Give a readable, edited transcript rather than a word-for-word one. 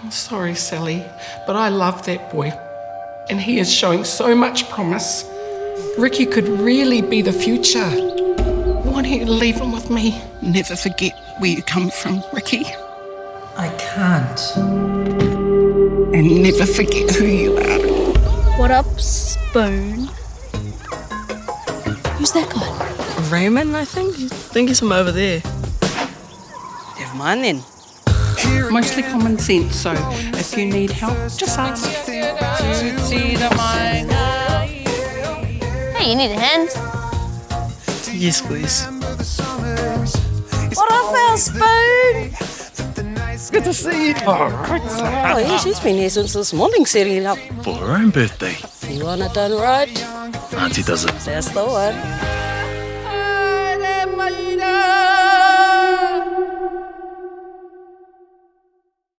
I'm sorry, Sally, but I love that boy. And he is showing so much promise. Ricky could really be the future. Why don't you leave him with me? Never forget where you come from, Ricky. I can't. And never forget who you are. What up, Spoon? Who's that guy? Raymond, I think. I think he's from over there. Never mind then. Mostly common sense, so if you need help, just ask. Hey, you need a hand? Yes, please. What up, our Spoon? Good to see you. Oh, yeah, she's been here since this morning setting it up. For her own birthday. You want it done right? Auntie does it. That's the one.